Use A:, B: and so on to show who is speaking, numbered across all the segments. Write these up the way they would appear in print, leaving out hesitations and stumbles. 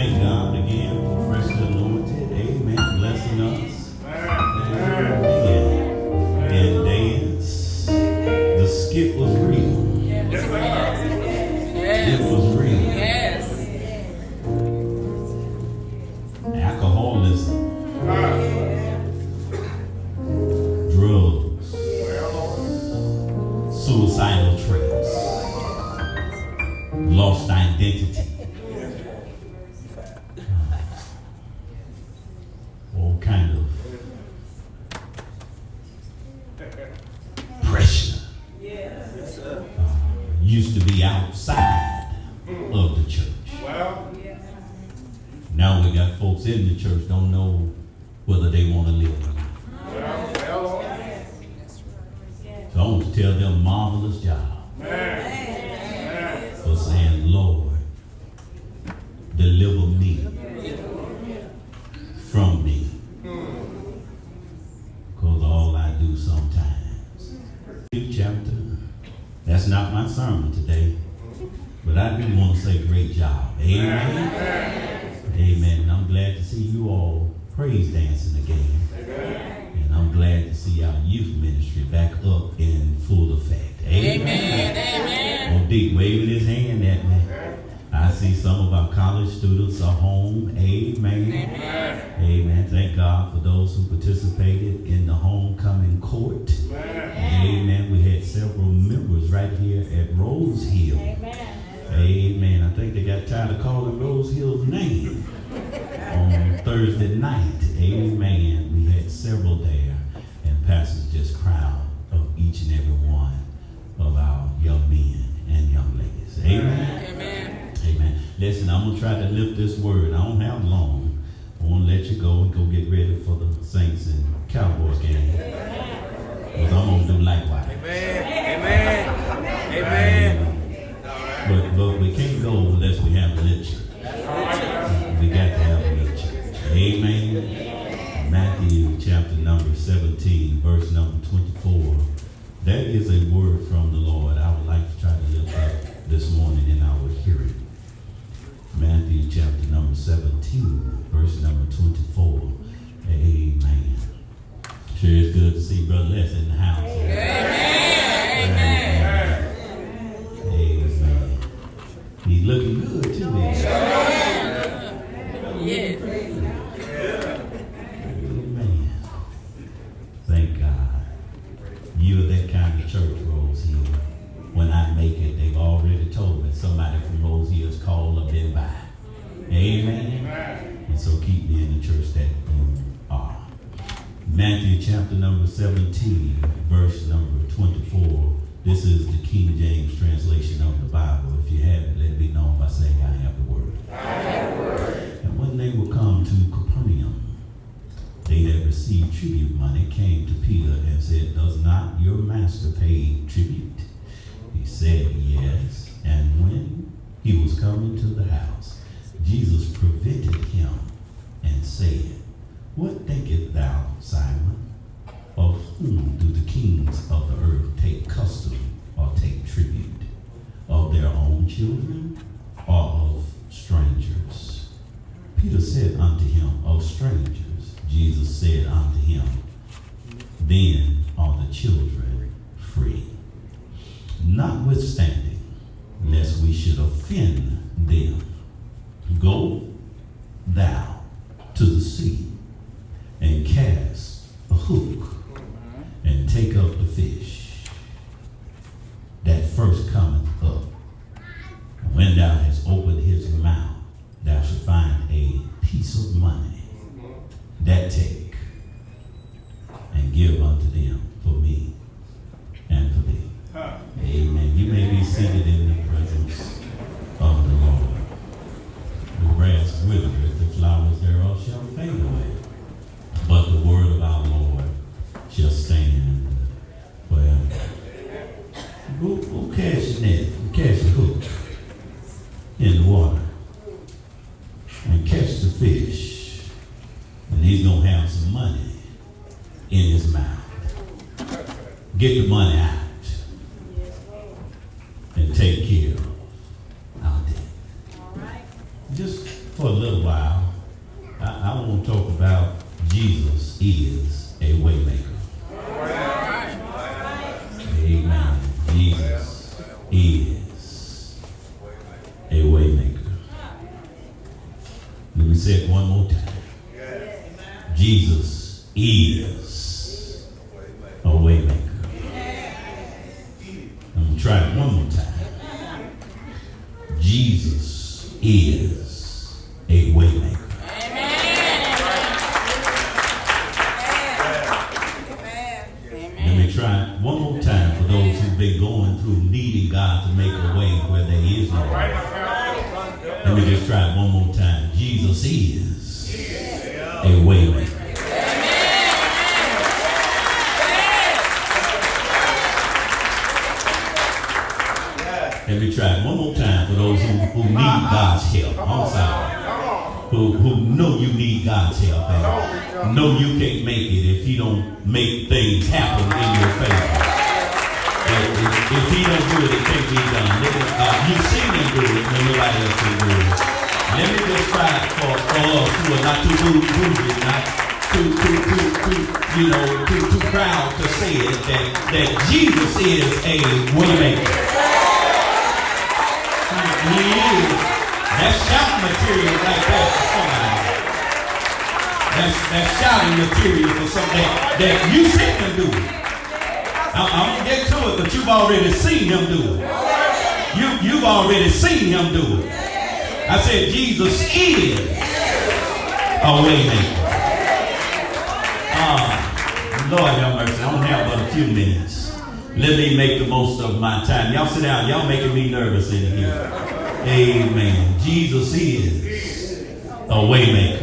A: thank God again for freshly anointed. Amen. Blessing us. Amen. And dance. The skip was real. It was real.
B: Yes.
A: Alcoholism. Drugs. Suicidal traits. Lost identity. All kind of pressure. Used to be outside of the church. Now we got folks in the church don't know whether they want to live or not. So I want to tell them marvelous job for saying, Lord, deliver me from me. Because all I do sometimes. Chapter. That's not my sermon today. But I do want to say great job. Amen. Amen. And I'm glad to see you all praise dancing again. And I'm glad to see our youth ministry back up in full effect. Amen.
B: Amen.
A: Oh, Dick waving his hand at me. I see some of our college students are home. Amen. Amen. Thank God for those who participated in the homecoming court. Amen. We had several members right here at Rose Hill. Amen. I think they got tired of calling Rose Hill's name on Thursday night. Amen. We had several there, and pastors just proud of each and every one of our young men and young ladies. Amen.
B: Amen.
A: Amen. Listen, I'm going to try to lift this word. I don't have long. I want to let you go and go get ready for the Saints and Cowboys game. Because I'm going to do likewise.
C: Amen. Amen.
A: But we can't go unless we have a lecture. We got to have a lecture. Amen. Matthew chapter number 17, verse number 24. That is a word from the Lord. I would like to try to lift up this morning in our hearing. Matthew chapter number 17, verse number 24. Amen. Sure it's good to see Brother Les in the house.
B: Amen.
A: Amen. He's looking good too.
B: Yes.
A: Amen. Thank God. You're that kind of church, Rose Hill. When I make it, they've already told me somebody from Rose Hill's called up there by. Amen. And so keep me in the church that you are. Matthew chapter number 17, verse number 24. This is the King James translation of the Bible. If you have it, let it be known by saying, I have the word.
C: I have the word.
A: And when they were come to Capernaum, they that received tribute money came to Peter and said, does not your master pay tribute? He said, yes. And when he was coming to the house, Jesus prevented him and said, what thinkest thou, Simon? Of whom do the kings of the earth take custom or take tribute? Of their own children or of strangers? Peter said unto him, of strangers. Jesus said unto him, then are the children free. Notwithstanding, lest we should offend them, go thou to the sea and cast a hook and take up the fish that first cometh up. When thou hast opened his mouth, thou shalt find a piece of money. That take and give unto them for me and for thee. Amen. You may be seated in the presence of the Lord. The grass withereth, the flowers thereof shall fade away, but the word of our Lord shall stand forever. Go cast your net, cast your hook in the water, and catch the fish, and he's going to have some money in his mouth. Get the money out and take care of our debt. Just for a little while, I want to talk about Jesus is a waymaker. Amen. Jesus is a waymaker. Let me say it one more time. Jesus is a waymaker. I'm going to try it one more time. Jesus is a waymaker. Let me try it one more time for those who've been going through needing God to make a way where there is no way. Let me just try it one more time. Jesus is a waymaker. Let me try it one more time for those who need God's help. I'm sorry. Who know you need God's help and know you can't make it if He don't make things happen in your favor. If He don't do it, it can't be done. You've seen Him do it when nobody else can do it. Let me just try it for us who are not too bougie, not too proud to say it, that Jesus is a waymaker. He is. That's shouting material right there for somebody. That's shouting material for something that you seen Him do it. I'm going to get to it, but you've already seen Him do it. You've already seen Him do it. I said Jesus is a waymaker. Lord have mercy. I don't have but a few minutes. Let me make the most of my time. Y'all sit down. Y'all making me nervous in here. Amen. Jesus is a waymaker.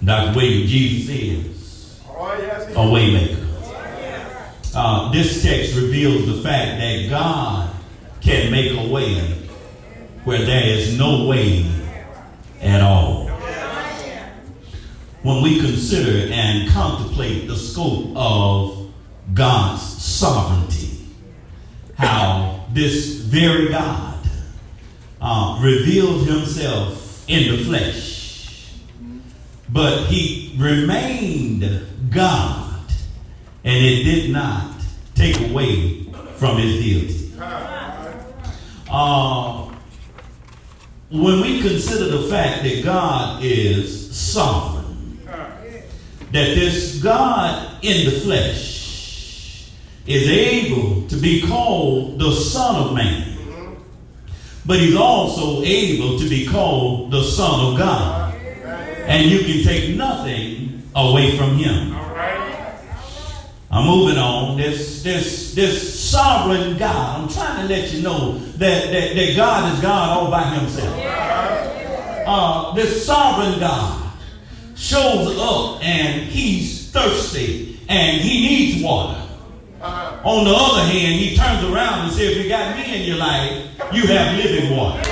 A: Dr. William, Jesus is a waymaker. This text reveals the fact that God can make a way where there is no way at all. When we consider and contemplate the scope of God's sovereignty, how this very God revealed Himself in the flesh, but He remained God, and it did not take away from His deity. When we consider the fact that God is sovereign, that this God in the flesh is able to be called the Son of Man, but He's also able to be called the Son of God, and you can take nothing away from Him. I'm moving on. This sovereign God, I'm trying to let you know that God is God all by Himself. This sovereign God shows up and He's thirsty and He needs water. On the other hand, He turns around and says, if you got me in your life, you have living water.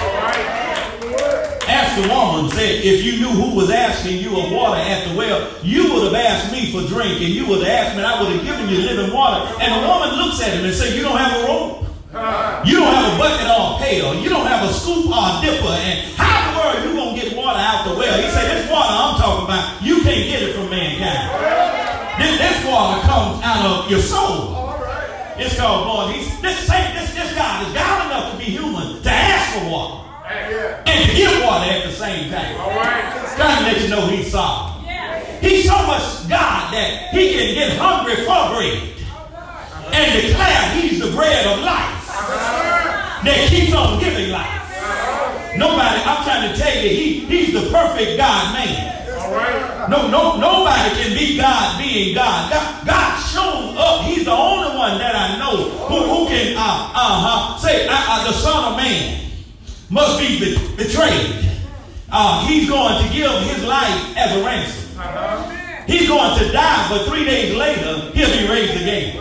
A: Ask the woman, said, if you knew who was asking you of water at the well, you would have asked me for drink, and you would have asked me, and I would have given you living water. And the woman looks at him and says, you don't have a rope. You don't have a bucket or a pail. You don't have a scoop or a dipper. And how in the world are you going to get water out the well? He said, this water I'm talking about, you can't get it from mankind. This water comes out of your soul. It's called, boy, this God is God enough to be human to ask for water. And to give water at the same time. Trying to let you know He's sovereign. He's so much God that He can get hungry for bread and declare He's the bread of life that keeps on giving life. I'm trying to tell you, He's the perfect God man. Nobody can be God being God. God shows up. He's the only one that I know who can say the Son of Man must be betrayed. He's going to give His life as a ransom. He's going to die, but 3 days later, He'll be raised again.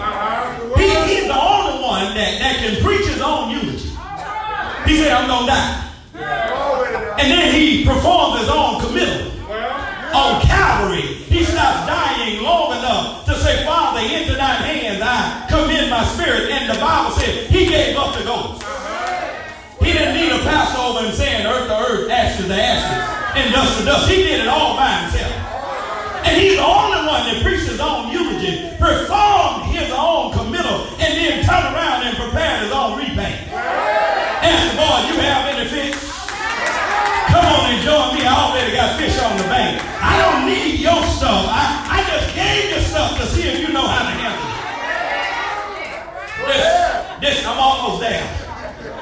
A: He's the only one that can preach His own eulogy. He said, I'm going to die. And then He performs His own committal. On Calvary, He stops dying long enough to say, Father, into Thine hands I commend my spirit. And the Bible said He gave up the ghost. He didn't need a a pastor over him saying earth to earth, ashes to ashes, and dust to dust. He did it all by himself. And he's the only one that preached his own eulogy, performed his own committal, and then turned around and prepared his own repaint. Ask the boy, you have any fish? Come on and join me. I already got fish on the bank. I don't need your stuff. I just gave you stuff to see if you know how to handle it. I'm almost there.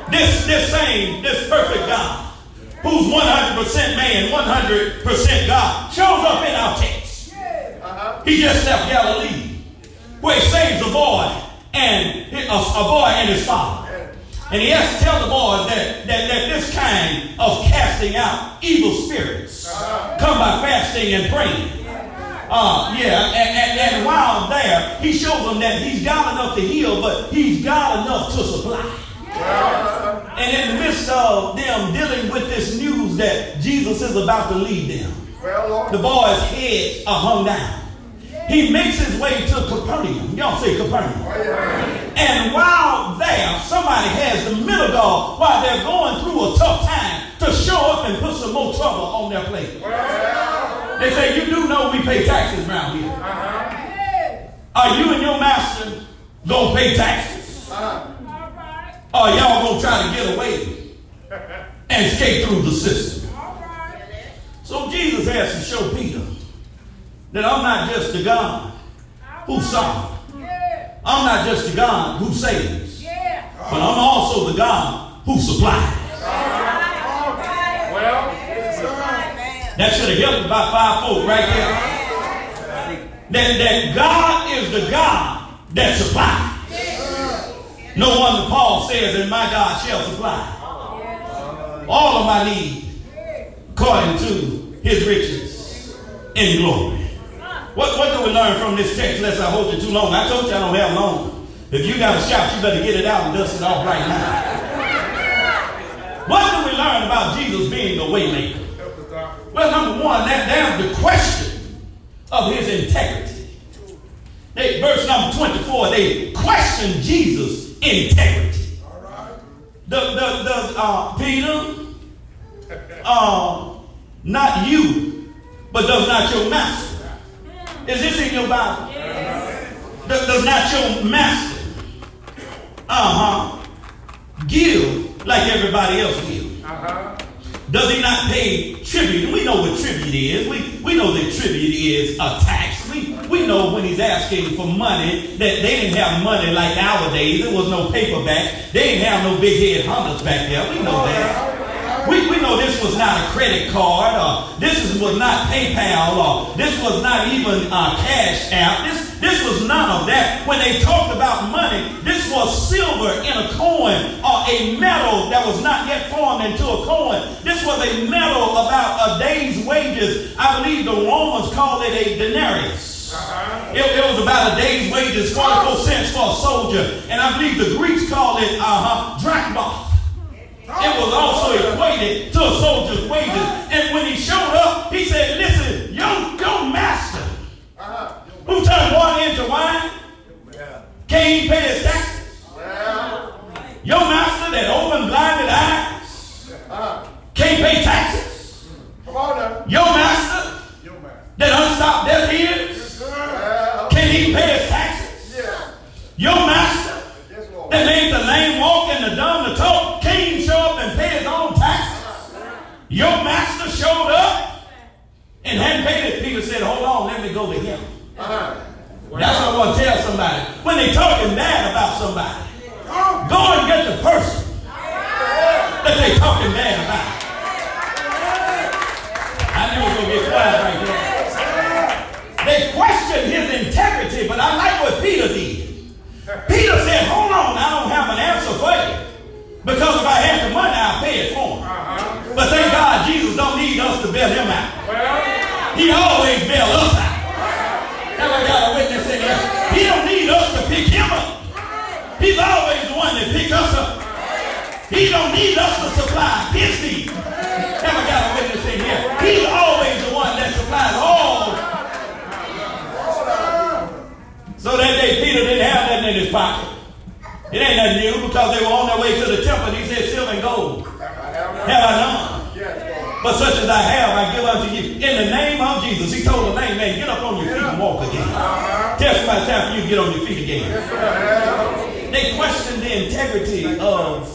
A: This perfect God, who's 100% man, 100% God, shows up in our text. He just left Galilee, where he saves a boy and his father. And he has to tell the boys that this kind of casting out evil spirits come by fasting and praying. And while there, he shows them that he's God enough to heal, but he's God enough to supply. And in the midst of them dealing with this news that Jesus is about to lead them, the boys' heads are hung down. He makes his way to Capernaum. Y'all say Capernaum. And while there, somebody has the middle guard while they're going through a tough time to show up and put some more trouble on their plate. They say, you do know we pay taxes around here. Are you and your master going to pay taxes? Or y'all going to try to get away and escape through the system? So Jesus has to show Peter that I'm not just the God who sovereign. I'm not just the God who saves. But I'm also the God who supplies. That should have helped about 5 folk right there. That God is the God that supplies. No wonder Paul says that my God shall supply all of my need according to his riches in glory. What do we learn from this text, unless I hold you too long? I told you I don't have long. If you got a shout, you better get it out and dust it off right now. What do we learn about Jesus being the waymaker? Well, number one, there's the question of his integrity. Verse number 24, they question Jesus' integrity. Does Peter, not you, but does not your master? Is this in your Bible? Does not your master give like everybody else gives? Does he not pay tribute? And we know what tribute is. We know that tribute is a tax. We know when he's asking for money that they didn't have money like nowadays. There was no paperback. They didn't have no big head hunters back there. We know that. We know this was not a credit card, or this was not PayPal, or this was not even Cash App. This was none of that. When they talked about money, this was silver in a coin, or a metal that was not yet formed into a coin. This was a metal about a day's wages. I believe the Romans called it a denarius. It was about a day's wages, 44 cents for a soldier. And I believe the Greeks called it drachma. It was also equated to a soldier's wages. And when he showed up, he said, listen, your master, who turned water into wine, can't even pay his taxes. Your master that opened blinded eyes, can't pay taxes. Your master that unstopped deaf ears, can't even pay his taxes. Your master that made the lame walk and the dumb to talk, can't even show up and pay his own taxes. Your master showed up and hadn't paid it. Peter said, hold on, let me go to him. That's what I want to tell somebody. When they talking bad about somebody, go and get the person that they talking bad about. I knew it was going to get quiet right there. They questioned his integrity, but I like what Peter did. Peter said, hold on, I don't have an answer for you. Because if I had the money, I'll pay it for him. But thank God Jesus don't need us to bail him out. He always bail us out. Have I got a witness in here? He don't need us to pick him up. He's always the one that picks us up. He don't need us to supply his needs. Have I got a witness in here? He's always the one that supplies all. So that day Peter didn't have nothing in his pocket. It ain't nothing new because they were on their way to the temple. He said, silver and gold have I none. But such as I have, I give unto you. In the name of Jesus. He told the lame man, get up on your feet and walk again. Tell somebody it's time for you to get on your feet again. They questioned the integrity of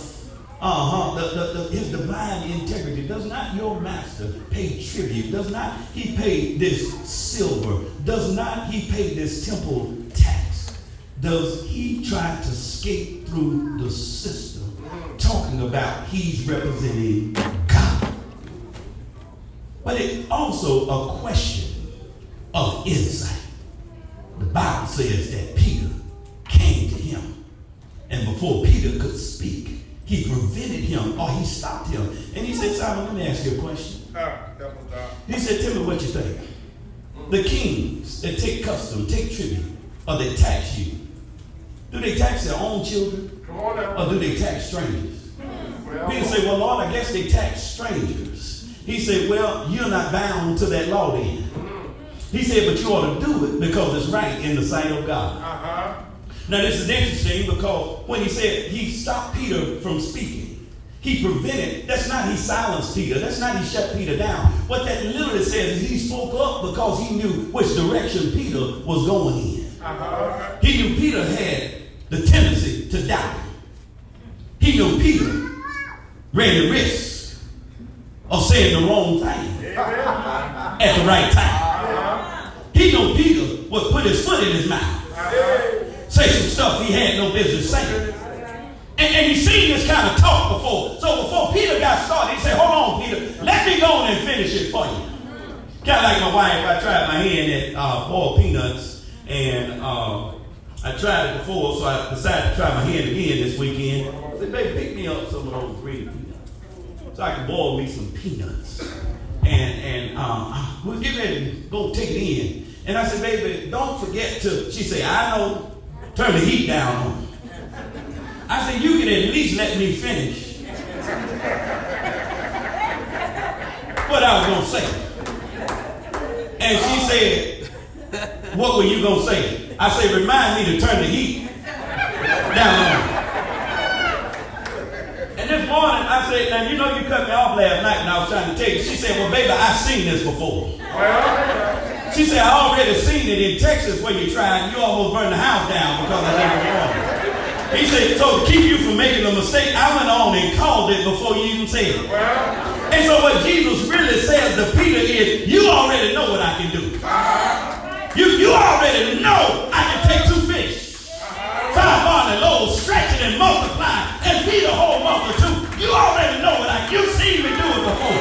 A: his divine integrity. Does not your master pay tribute? Does not he pay this silver? Does not he pay this temple tax? Does he try to skate through the system? Talking about he's representing God. But it's also a question of insight. The Bible says that Peter came to him, and before Peter could speak, he prevented him, or he stopped him. And he said, Simon, let me ask you a question. He said, tell me what you think. The kings that take custom, take tribute, or they tax you, do they tax their own children, or do they tax strangers? Peter said, well, Lord, I guess they tax strangers. He said, well, you're not bound to that law then. He said, but you ought to do it because it's right in the sight of God. Now, this is interesting because when he said he stopped Peter from speaking, he prevented, that's not he silenced Peter. That's not he shut Peter down. What that literally says is he spoke up because he knew which direction Peter was going in. He knew Peter had the tendency to doubt. He knew Peter ran the risk of saying the wrong thing at the right time. He knew Peter would put his foot in his mouth, say some stuff he had no business saying. And he's seen this kind of talk before. So before Peter got started, he said, hold on, Peter, let me go on and finish it for you. Kind of like my wife, I tried my hand at boiled peanuts, and I tried it before, so I decided to try my hand again this weekend. I said, baby, pick me up some of those green peanuts so I can boil me some peanuts. And we'll get ready to go take it in. And I said, baby, don't forget to, she said, I know, turn the heat down on. I said, you can at least let me finish what I was going to say. And she said, what were you going to say? I said, remind me to turn the heat down on. And this morning, I said, now you know you cut me off last night and I was trying to tell you. She said, well, baby, I've seen this before. She said, I already seen it in Texas where you tried. You almost burned the house down because I did it wrong. He said, so to keep you from making a mistake, I went on and called it before you even said it. And so what Jesus really says to Peter is, you already know what I can do. You already know I can take 2 fish, 5 barley loaves, stretch it and multiply and feed a whole multitude. You already know what you've seen me do it before.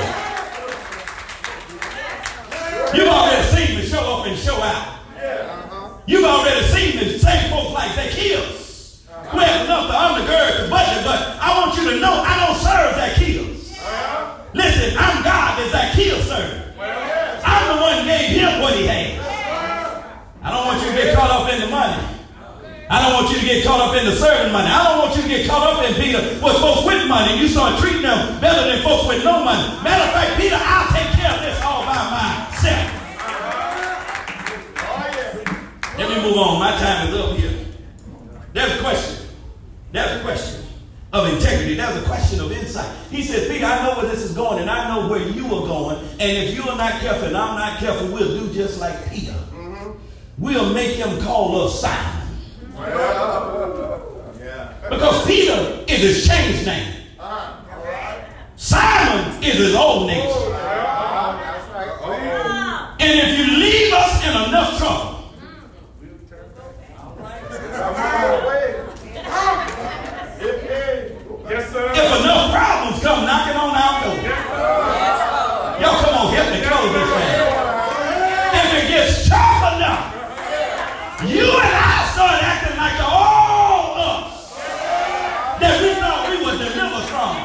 A: You've already seen me show up and show out. You've already seen me save folks like Zacchaeus, who has enough to undergird the budget, but I want you to know I don't serve Zacchaeus. Listen, I'm God that Zacchaeus served. I'm the one who gave him what he had. I don't want you to get caught up in the money. I don't want you to get caught up in the serving money. I don't want you to get caught up in, Peter, with folks with money. You start treating them better than folks with no money. Matter of fact, Peter, I'll take care of this all by myself. Let me move on. My time is up here. There's a question. There's a question of integrity. There's a question of insight. He says, Peter, I know where this is going, and I know where you are going. And if you are not careful and I'm not careful, we'll do just like Peter. We'll make him call us Simon. Because Peter is his changed name. Simon is his old nature. And if you leave us in enough trouble, if enough problems come knocking on our door, y'all come on, help me close this thing. If it gets tough enough, you and I start acting like the old us that we thought we would deliver from.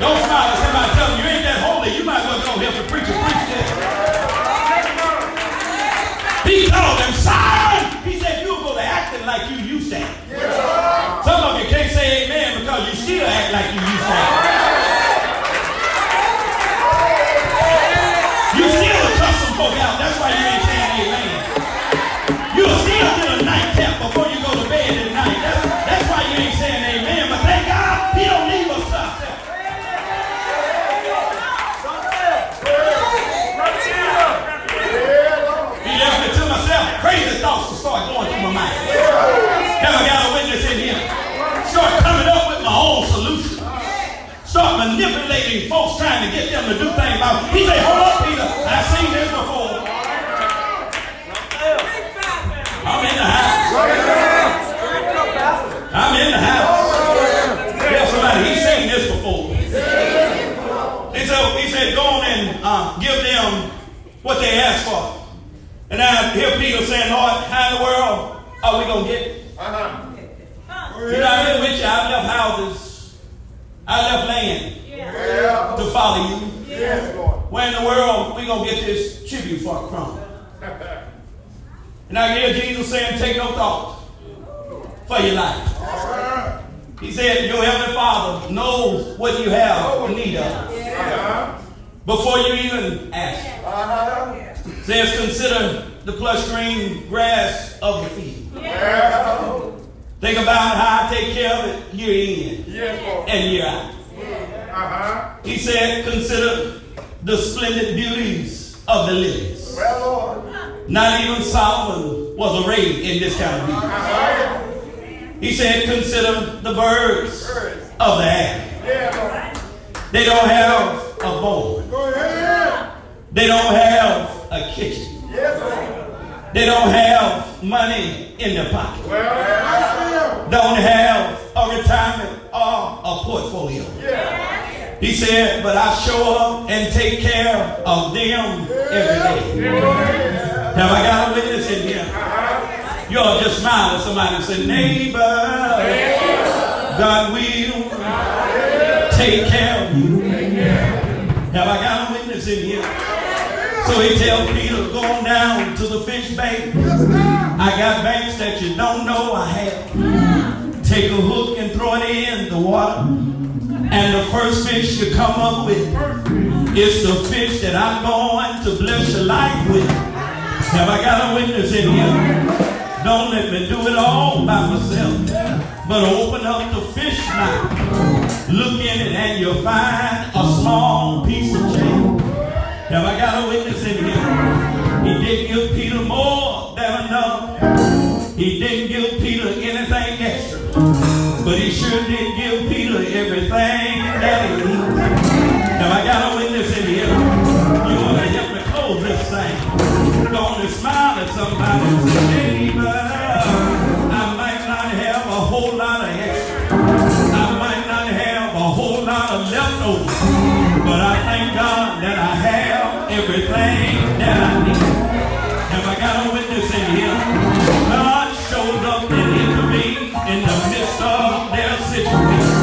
A: Don't smile at somebody telling you ain't that holy. You might as well go help the preacher preach this. He told them, Simon, he said, you'll go to acting like you used to act. Some of you can't say amen because you still act like you used to act. You still cuss some folk out. That's him to do things about it. He said, hold up, Peter. I've seen this before. I'm in the house. I'm in the house. Tell somebody, he's seen this before. He said, go on and give them what they asked for. And now here Peter saying, Lord, how in the world are we going to get it? You know, I've been with you. I've left houses. I left land to follow you. Where in the world we going to get this tribute from? And I hear Jesus saying, take no thought for your life. He said, your heavenly Father knows what you have need of before you even ask. Says, consider the plush green grass of the field. Think about how I take care of it year in and year out. He said, consider the splendid beauties of the lilies. Not even Solomon was arrayed in this kind of beauty. He said, consider the birds of the air. They don't have a board. They don't have a kitchen. They don't have money in their pocket. Don't have a retirement or a portfolio. He said, but I show up and take care of them every day. Have I got a witness in here? You all just smile at somebody and say, neighbor, God will take care of you. Have I got a witness in here? So he tells Peter, go on down to the fish bank. I got banks that you don't know I have. Take a hook and throw it in the water. And the first fish you come up with is the fish that I'm going to bless your life with. Have I got a witness in here? Don't let me do it all by myself. But open up the fish mouth. Look in it and you'll find a small piece of change. Have I got a witness in here? He didn't give Peter more than enough. He didn't give Peter anything extra. But he sure did give Peter everything that he needed. Have I got a witness in here? You want to help me close this thing? Go on and smile at somebody and say, neighbor, I might not have a whole lot of extra. I might not have a whole lot of leftovers. But I thank God that I have everything that I need. Have I got a witness in here? God showed up and intervened in the midst of their situation.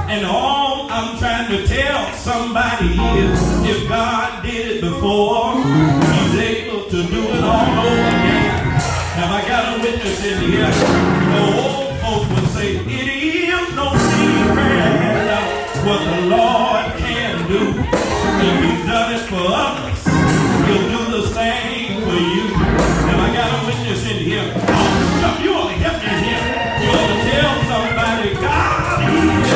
A: And all I'm trying to tell somebody is, if God did it before, he's able to do it all over again. Have I got a witness in here? The old folks would say, it is no secret what the Lord can do. If he's done it for others, he'll do the same for you. Have I got a witness in here? Oh, you ought to help me in here. You ought to tell somebody, God is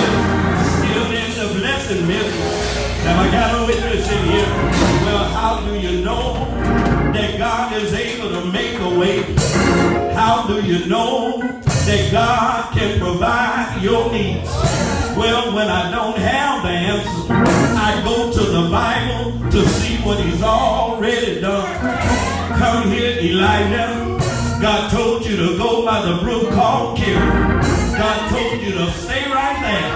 A: still in the blessing business. Have I got a witness in here? Well, how do you know that God is able to make a way? How do you know that God can provide your needs? Well, when I don't have the answer, I go to the Bible to see what he's already done. Come here, Elijah. God told you to go by the brook called Kidron. God told you to stay right there.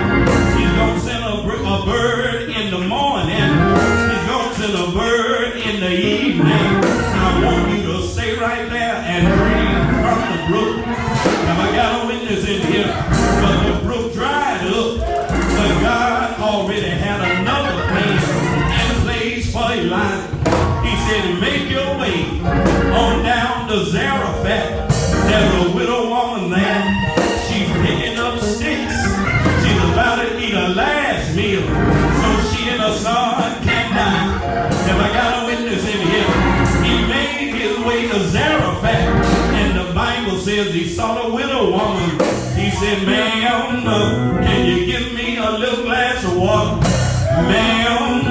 A: He's going to send a bird in the morning. He's going to send a bird in the evening. I want you to stay right there and drink from the brook. Have I got a witness in here? But the brook dried up. But God already had another plan and place for Elijah. He said, make your way on down to Zarephath. There's a widow woman there. She's picking up sticks. She's about to eat her last meal, so she and her son can die. Have I got a witness in here? He made his way to Zarephath, and the Bible says he saw the widow woman. He said, ma'am, can you give me a little glass of water? Ma'am,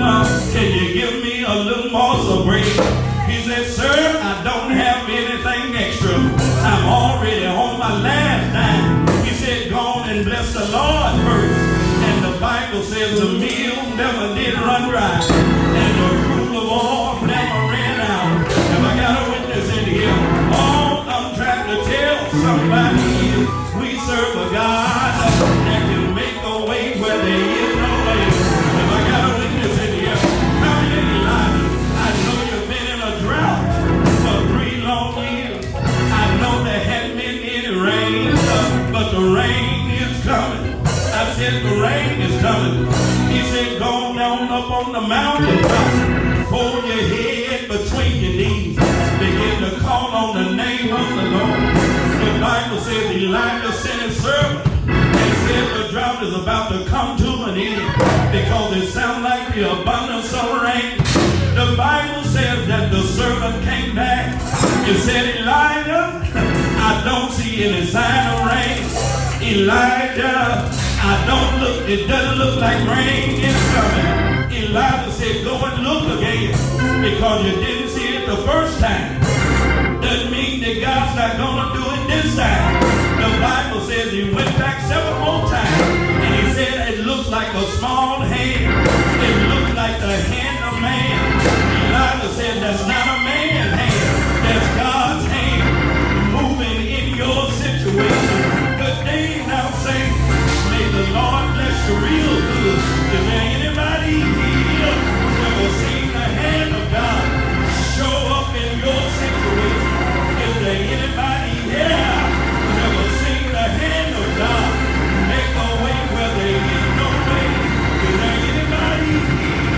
A: can you give me a little morsel of bread? He said, sir, I don't have anything extra. I'm already on my last dime. He said, go on and bless the Lord first. And the Bible says the meal never did run dry. Fold your head between your knees. Begin to call on the name of the Lord. The Bible says Elijah sent his servant and said the drought is about to come to an end because it sounds like the abundance of rain. The Bible says that the servant came back and said, Elijah, I don't see any sign of rain. Elijah, it doesn't look like rain is coming. Elijah said, go and look again because you didn't see it the first time. Doesn't mean that God's not going to do it this time. The Bible says he went back several more times and he said it looks like a small hand. It looks like the hand of man. Elijah said that's not a man's hand. That's God's hand moving in your situation. Good day now, saints. May the Lord bless you real good. Is there anybody here who ever seen the hand of God show up in your situation? Is there anybody here who ever seen the hand of God make a way where there is no way? Is there anybody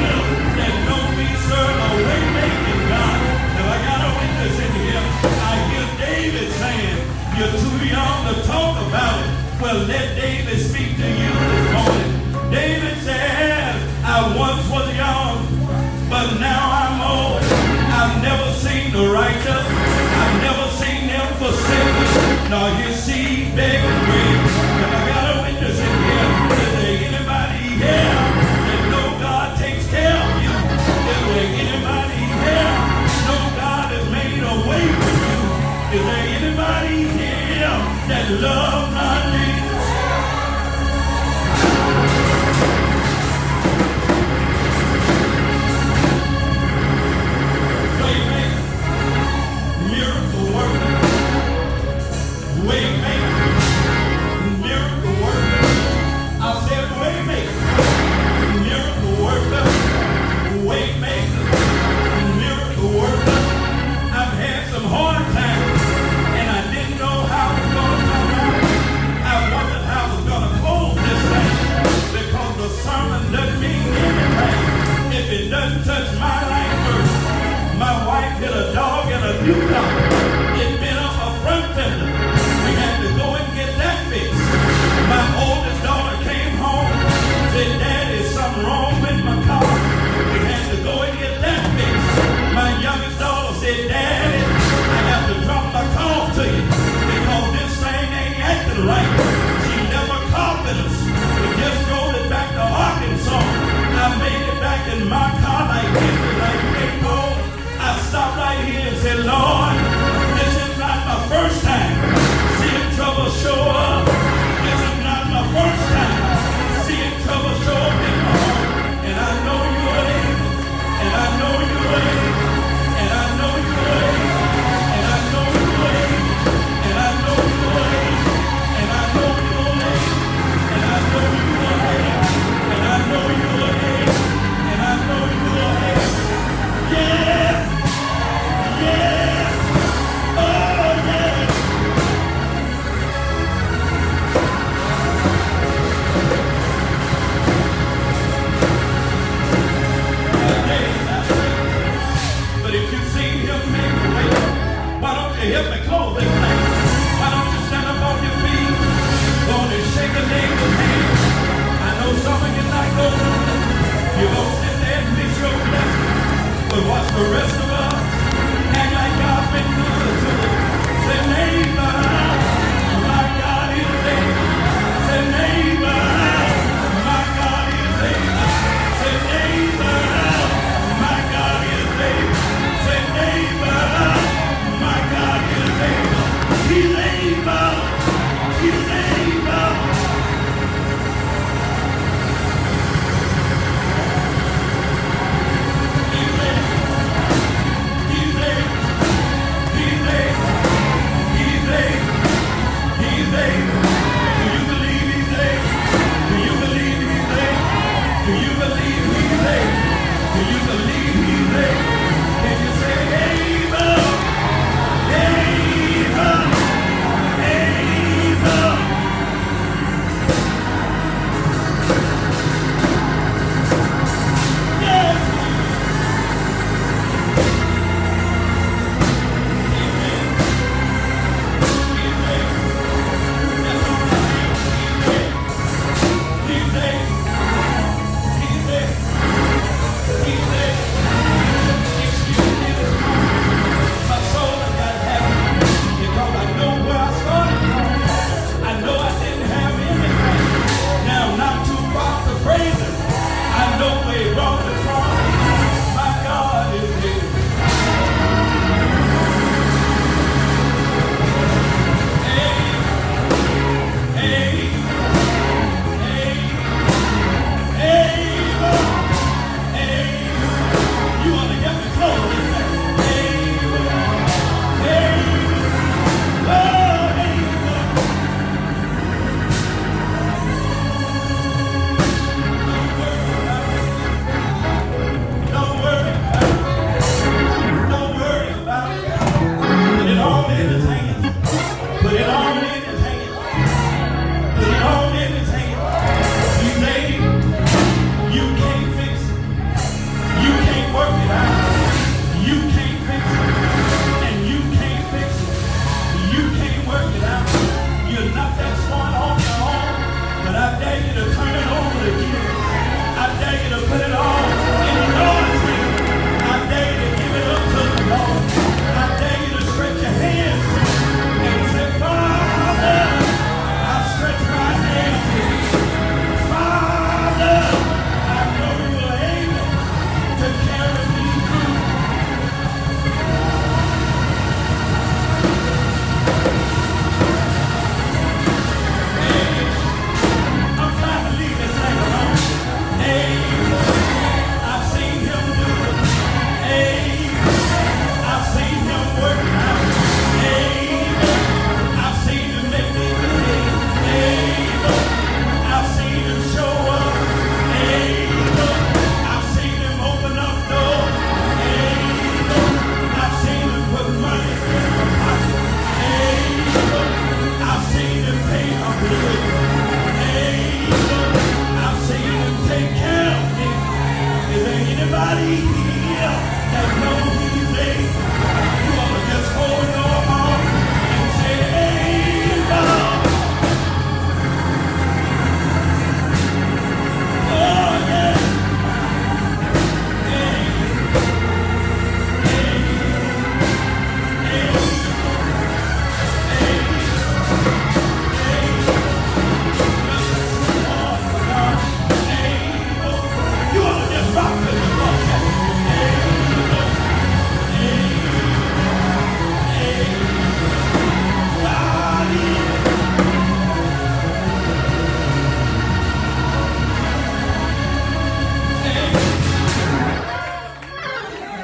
A: here that know we serve a way-making God? Now I got a witness in here. I hear David saying, you're too young to talk about it. Well, let David speak to you this morning. David said, I once was young, but now I'm old. I've never seen the righteous. I've never seen them forsaken, nor his seed begging bread. And I got a witness in here. Is there anybody here that know God takes care of you? Is there anybody here know God has made a way for you? Is there anybody here that loves my Jesus?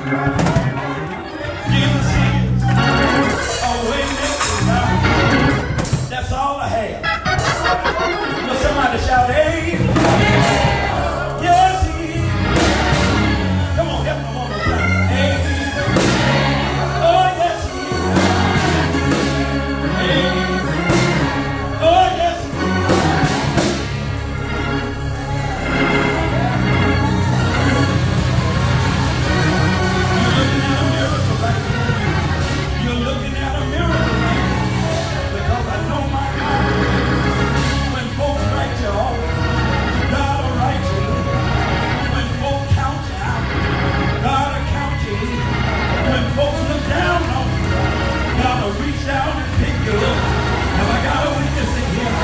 A: Jesus is a way maker, God. That's all I have. Will somebody shout, hey? Yes, he is. Come on, help me one more time. Hey. Oh, yes, he is. Hey. Oh, yes, he is. You're looking at a miracle, man, because I know my God. When folks write you off, God will write you in. When folks count you out, God will count you in. When folks look down on you, God will reach down and pick you up. Have I got a witness in here?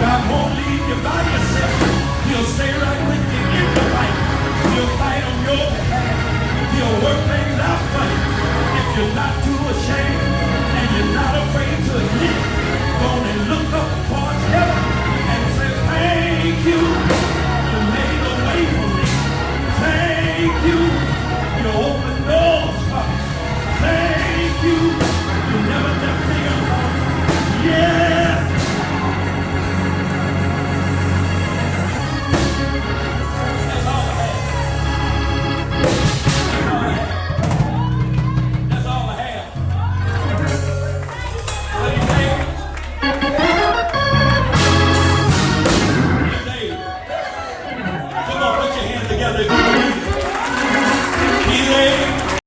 A: God won't leave you by yourself. He'll stay right with you in the fight. He'll fight on your behalf. He'll work things out for you. If you're not too ashamed and you're not afraid to admit, go and look up towards heaven and say, thank you. You made a way for me. Thank you. You opened doors for me. Thank you. You never left me alone. Yes. That's all I have. That's all I have. What do you say? What do you say? Come on, put your hands together if you believe it.